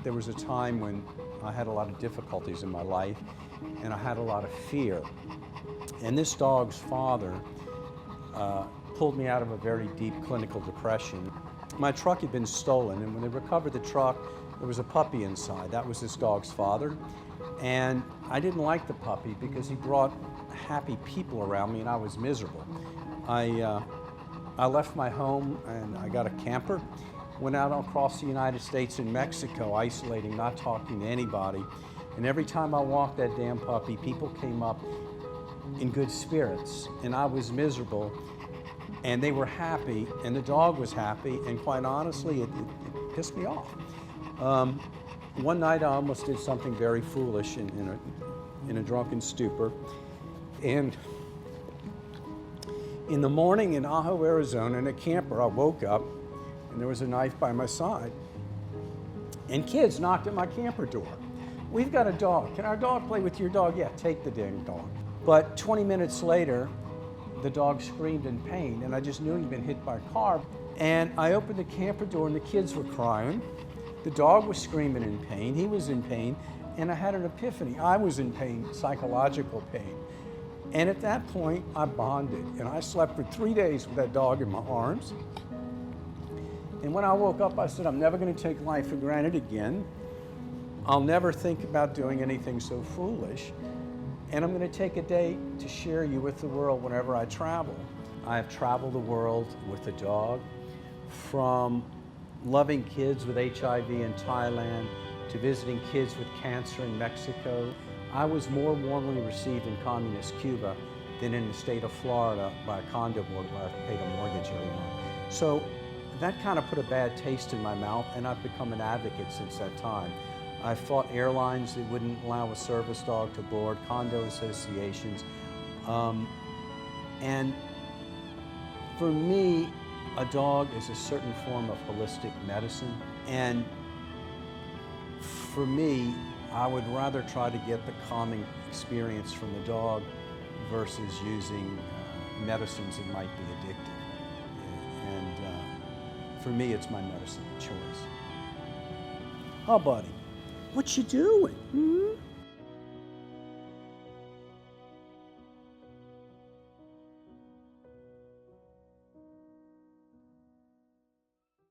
There was a time when I had a lot of difficulties in my life and I had a lot of fear. And this dog's father pulled me out of a very deep clinical depression. My truck had been stolen, and when they recovered the truck, there was a puppy inside. That was this dog's father. And I didn't like the puppy because he brought happy people around me and I was miserable. I left my home and I got a camper, went out across the United States and Mexico, isolating, not talking to anybody. And every time I walked that damn puppy, people came up in good spirits and I was miserable. And they were happy, and the dog was happy, and quite honestly, it pissed me off. One night I almost did something very foolish in a drunken stupor. And in the morning in Ajo, Arizona, in a camper, I woke up, and there was a knife by my side. And kids knocked at my camper door. "We've got a dog. Can our dog play with your dog?" "Yeah, take the damn dog." But 20 minutes later, the dog screamed in pain, and I just knew he'd been hit by a car. And I opened the camper door, and the kids were crying. The dog was screaming in pain. He was in pain, and I had an epiphany. I was in pain, psychological pain. And at that point, I bonded, and I slept for 3 days with that dog in my arms. And when I woke up, I said, I'm never going to take life for granted again. I'll never think about doing anything so foolish. And I'm going to take a day to share you with the world whenever I travel. I have traveled the world with a dog, from loving kids with HIV in Thailand to visiting kids with cancer in Mexico. I was more warmly received in communist Cuba than in the state of Florida by a condo board where I paid a mortgage every month. So that kind of put a bad taste in my mouth, and I've become an advocate since that time. I've fought airlines that wouldn't allow a service dog to board, condo associations. And for me, a dog is a certain form of holistic medicine. And for me, I would rather try to get the calming experience from the dog versus using medicines that might be addictive. And for me, it's my medicine of choice. Oh, buddy. What you doing?